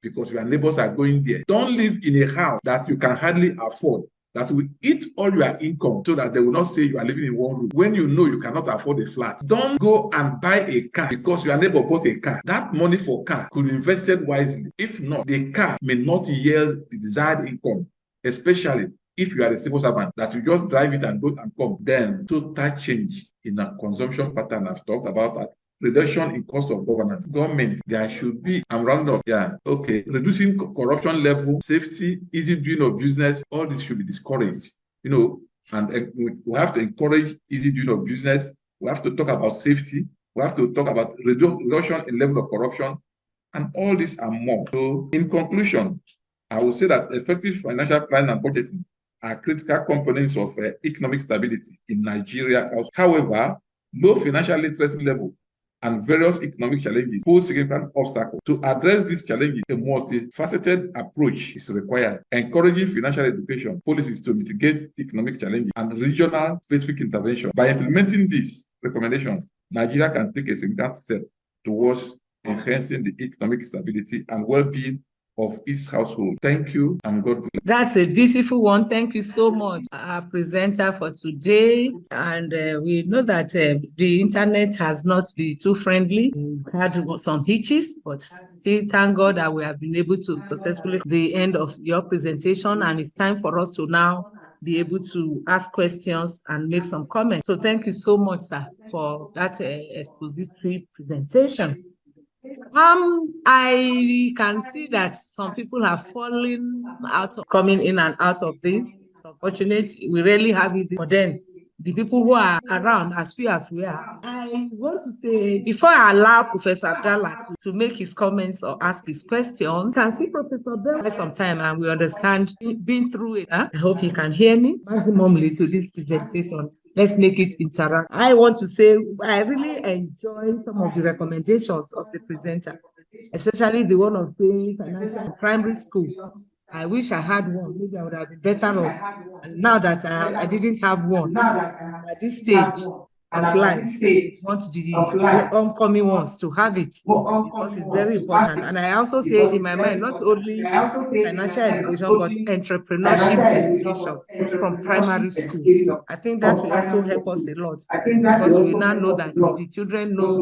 because your neighbors are going there. Don't live in a house that you can hardly afford, that will eat all your income, so that they will not say you are living in one room when you know you cannot afford a flat. Don't go and buy a car because your neighbor bought a car. That money for car could be invested wisely. If not, the car may not yield the desired income, especially if you are a civil servant that you just drive it and go and come. Then total change in a consumption pattern. I've talked about that. Reduction in cost of governance. Government, there should be, I'm rounding up, reducing corruption level, safety, easy doing of business, all this should be discouraged, and we have to encourage easy doing of business. We have to talk about safety. We have to talk about reduction in level of corruption, and all this and more. So in conclusion, I will say that effective financial planning and budgeting are critical components of economic stability in Nigeria. However, low financial literacy level and various economic challenges pose significant obstacles. To address these challenges, a multifaceted approach is required, encouraging financial education policies to mitigate economic challenges and regional specific intervention. By implementing these recommendations, Nigeria can take a significant step towards enhancing the economic stability and well-being of its household. Thank you, and God bless. That's a beautiful one. Thank you so much, our presenter for today. And we know that the internet has not been too friendly. We've had some hitches, but still thank God that we have been able to successfully the end of your presentation. And it's time for us to now be able to ask questions and make some comments. So thank you so much, sir, for that expository presentation. I can see that some people have fallen out of coming in and out of this. It's unfortunate. We rarely have it, but then the people who are around, as few as we are, I want to say, before I allow Professor Abdallah to make his comments or ask his questions, can see Professor Abdallah some time, and we understand being through it. I hope he can hear me maximally to this presentation. Let's make it interactive. I want to say I really enjoy some of the recommendations of the presenter, especially the one of saying financial primary school. I wish I had one. Maybe I would have been better off. And now that I didn't have one, at this stage of life, want the oncoming ones to have it because it's very important. And I also say in my mind, not only financial education, but entrepreneurship education from primary school. I think that will also help us a lot because we now know that the children know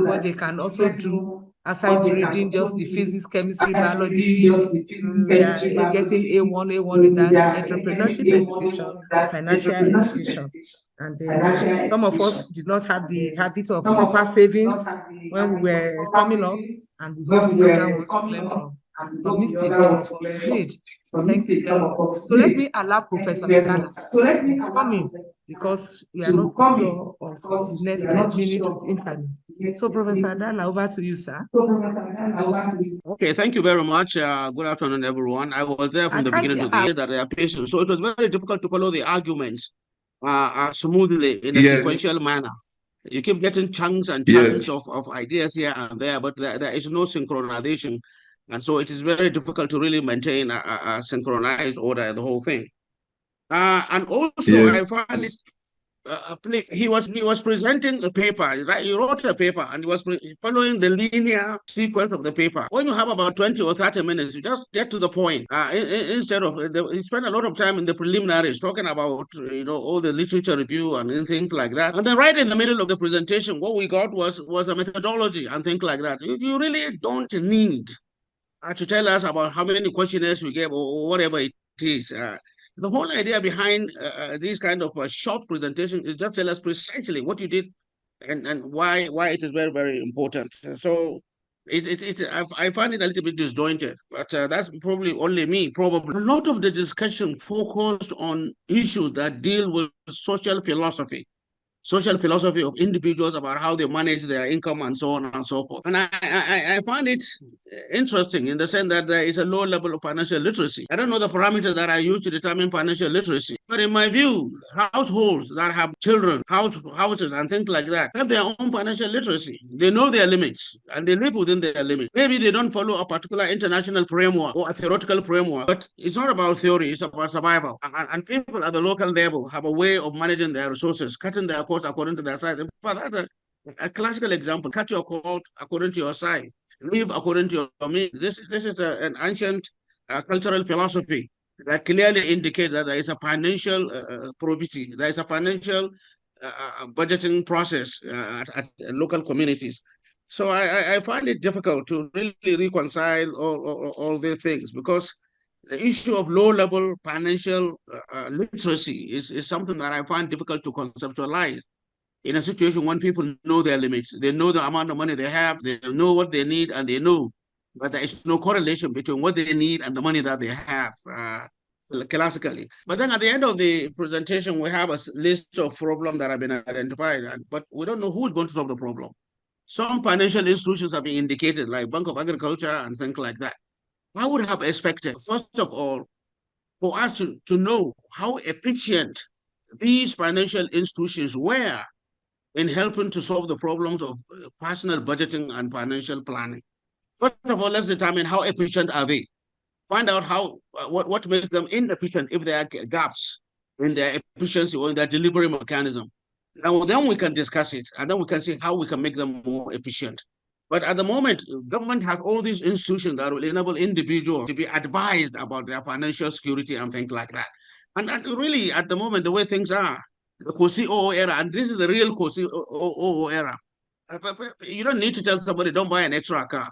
what they can also do aside reading just the physics, chemistry, biology, getting A1 in that entrepreneurship education, financial education. And some of us did not have the habit of proper savings when we were coming up, and we hope younger ones will learn from mistakes we've made. Thank you very much. So let me allow Professor Nadala to come in, because we are not sure of the next 10 minutes with internet. So Professor Nadala, over to you, sir. Okay, thank you very much. Good afternoon, everyone. I was there from the beginning to the end that they are patient. So it was very difficult to follow the arguments smoothly in a sequential manner. You keep getting chunks and chunks of ideas here and there, but there is no synchronization. And so it is very difficult to really maintain a synchronized order in the whole thing. And also, I find it he was presenting a paper, right? He wrote a paper and he was following the linear sequence of the paper. When you have about 20 or 30 minutes, you just get to the point. Instead of he spent a lot of time in the preliminaries talking about all the literature review and things like that. And then right in the middle of the presentation, what we got was a methodology and things like that. You really don't need to tell us about how many questionnaires we gave or whatever it is. The whole idea behind these kind of short presentation is just tell us precisely what you did and why it is very, very important. So I find it a little bit disjointed, but that's probably only me. Probably a lot of the discussion focused on issues that deal with social philosophy of individuals about how they manage their income and so on and so forth. And I find it interesting in the sense that there is a low level of financial literacy. I don't know the parameters that are used to determine financial literacy, but in my view, households that have children, houses and things like that have their own financial literacy. They know their limits and they live within their limits. Maybe they don't follow a particular international framework or a theoretical framework, but it's not about theory, it's about survival. And people at the local level have a way of managing their resources, cutting their costs according to their size. But that's a classical example. Cut your cost according to your size. Live according to your means. This is an ancient cultural philosophy that clearly indicates that there is a financial probity, there is a financial budgeting process at local communities. So I find it difficult to really reconcile all these things, because the issue of low-level financial literacy is something that I find difficult to conceptualize in a situation when people know their limits. They know the amount of money they have, they know what they need, and they know that there is no correlation between what they need and the money that they have, classically. But then at the end of the presentation, we have a list of problems that have been identified, but we don't know who's going to solve the problem. Some financial institutions have been indicated, like Bank of Agriculture and things like that. I would have expected, first of all, for us to know how efficient these financial institutions were in helping to solve the problems of personal budgeting and financial planning. First of all, let's determine how efficient are they. Find out what makes them inefficient if there are gaps in their efficiency or in their delivery mechanism. Now, then we can discuss it, and then we can see how we can make them more efficient. But at the moment, government has all these institutions that will enable individuals to be advised about their financial security and things like that. And really, at the moment, the way things are, the COSI-OO era, and this is the real COSI-OO era. You don't need to tell somebody, don't buy an extra car.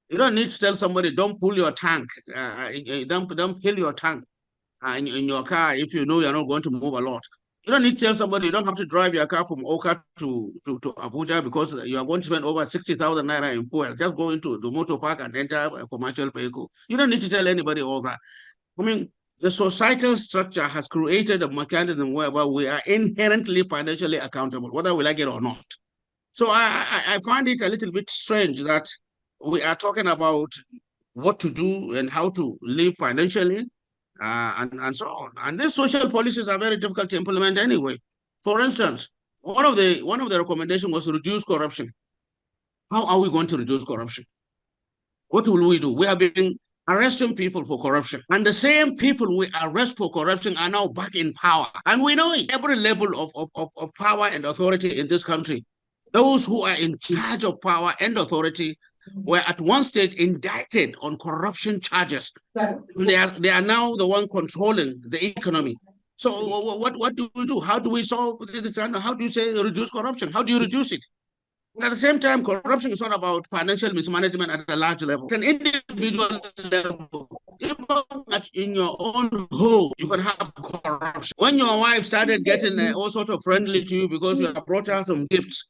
You don't need to tell somebody, don't pull your tank, don't fill your tank in your car if you know you're not going to move a lot. You don't need to tell somebody, you don't have to drive your car from Oka to Abuja because you are going to spend over 60,000 naira in fuel. Just go into the motor park and enter a commercial vehicle. You don't need to tell anybody all that. I mean, the societal structure has created a mechanism whereby we are inherently financially accountable, whether we like it or not. So I find it a little bit strange that we are talking about what to do and how to live financially, and so on. And these social policies are very difficult to implement anyway. For instance, one of the recommendations was to reduce corruption. How are we going to reduce corruption? What will we do? We have been arresting people for corruption. And the same people we arrest for corruption are now back in power. And we know every level of power and authority in this country, those who are in charge of power and authority were at one stage indicted on corruption charges. They are now the one controlling the economy. So what do we do? How do we solve this? How do you say reduce corruption? How do you reduce it? At the same time, corruption is not about financial mismanagement at a large level. It's an individual level. Even in your own home, you can have corruption. When your wife started getting all sorts of friendly to you because you have brought her some gifts,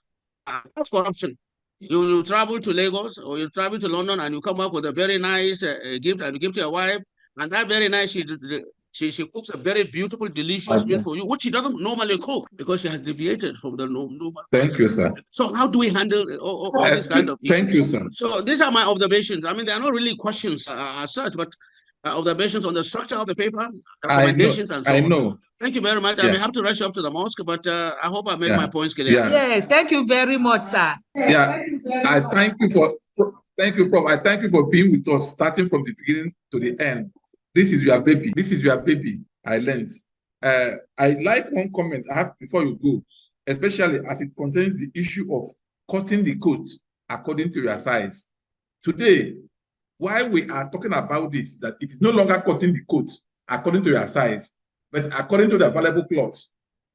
that's corruption. You travel to Lagos or you travel to London and you come back with a very nice gift and you give to your wife, and that very nice she cooks a very beautiful, delicious meal for you, which she doesn't normally cook because she has deviated from the normal. Thank you, sir. So how do we handle all these kind of issues? Thank you, sir. So these are my observations. I mean, they are not really questions as such, but observations on the structure of the paper, recommendations, and so on. I know. Thank you very much. Yeah. I may have to rush up to the mosque, but I hope I made my points clear. Yeah. Yes, thank you very much, sir. Yeah, I thank you, Prof. I thank you for being with us, starting from the beginning to the end. This is your baby. This is your baby. I learned. I like one comment I have before you go, especially as it contains the issue of cutting the coat according to your size. Today, while we are talking about this, that it is no longer cutting the coat according to your size, but according to the available cloths.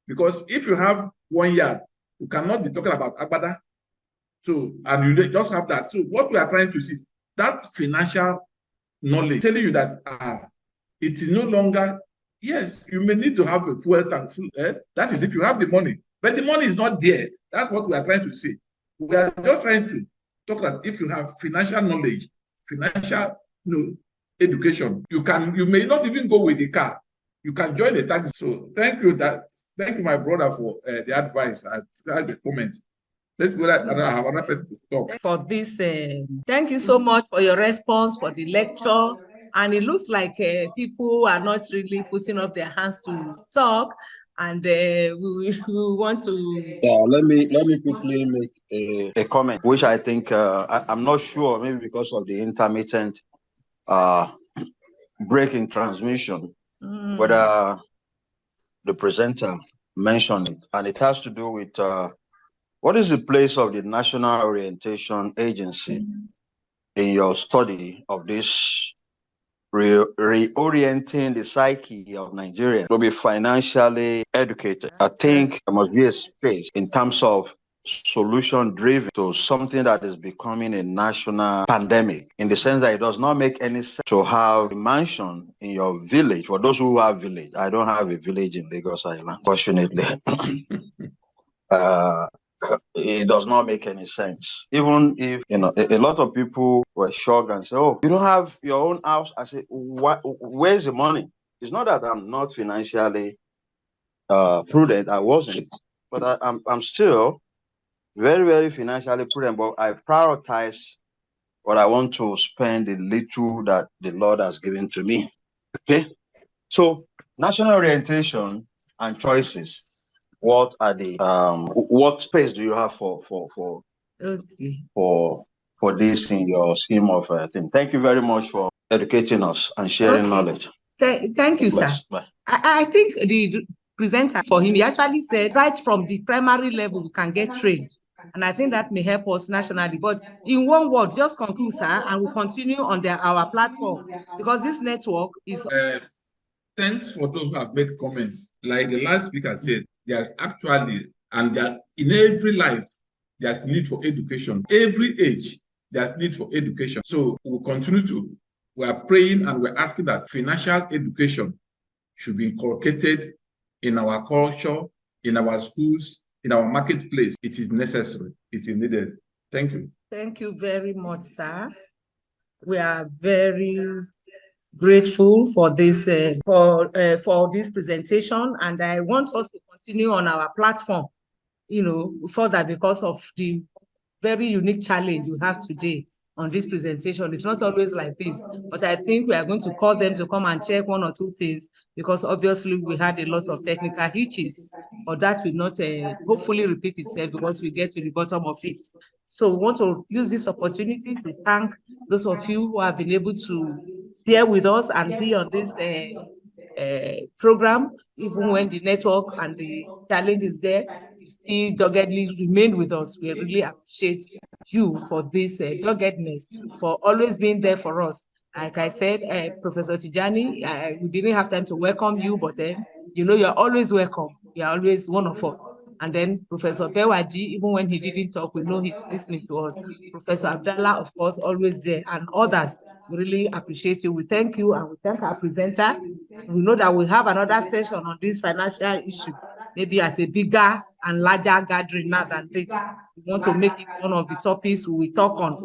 Because if you have 1 yard, you cannot be talking about agbada. So, and you just have that. So what we are trying to see is that financial knowledge telling you that it is no longer, yes, you may need to have a fuel tank. That is if you have the money, but the money is not there. That's what we are trying to say. We are just trying to talk that if you have financial knowledge, financial education, you may not even go with the car. You can join the taxi. So thank you, my brother, for the advice. I had the comments. Let's go that I have another person to talk. For this, thank you so much for your response, for the lecture. And it looks like people are not really putting up their hands to talk. And we want to. Yeah, let me quickly make a comment, which I think I'm not sure, maybe because of the intermittent break in transmission, whether the presenter mentioned it, and it has to do with what is the place of the National Orientation Agency in your study of this reorienting the psyche of Nigeria to be financially educated? I think there must be a space in terms of solution driven to something that is becoming a national pandemic, in the sense that it does not make any sense to have a mansion in your village. For those who have village, I don't have a village in Lagos Island, fortunately. It does not make any sense. Even if, a lot of people were shocked and say, oh, you don't have your own house. I say, where's the money? It's not that I'm not financially prudent. I wasn't, but I'm still very, very financially prudent, but I prioritize what I want to spend the little that the Lord has given to me. Okay. So national orientation and choices. What are the what space do you have for this in your scheme of thing? Thank you very much for educating us and sharing knowledge. Thank you, sir. I think the presenter for him, he actually said right from the primary level we can get trained. And I think that may help us nationally. But in one word, just conclude, sir, and we'll continue on our platform, because this network is. Thanks for those who have made comments. Like the last speaker said, there's actually, and in every life, there's need for education. Every age, there's need for education. So we'll continue we are praying and we're asking that financial education should be inculcated in our culture, in our schools, in our marketplace. It is necessary. It is needed. Thank you. Thank you very much, sir. We are very grateful for this presentation, and I want us to continue on our platform, further, because of the very unique challenge we have today on this presentation. It's not always like this, but I think we are going to call them to come and check one or two things, because obviously we had a lot of technical hitches, but that will not hopefully repeat itself, because we get to the bottom of it. So we want to use this opportunity to thank those of you who have been able to bear with us and be on this program, even when the network and the challenge is there. You still doggedly remain with us. We really appreciate you for this doggedness, for always being there for us. Like I said, Professor Tijani, we didn't have time to welcome you, but you're always welcome. You're always one of us. And then Professor Bewaji, even when he didn't talk, we know he's listening to us. Professor Abdallah, of course, always there, and others. We really appreciate you. We thank you, and we thank our presenter. We know that we have another session on this financial issue, maybe at a bigger and larger gathering now than this. We want to make it one of the topics we will talk on,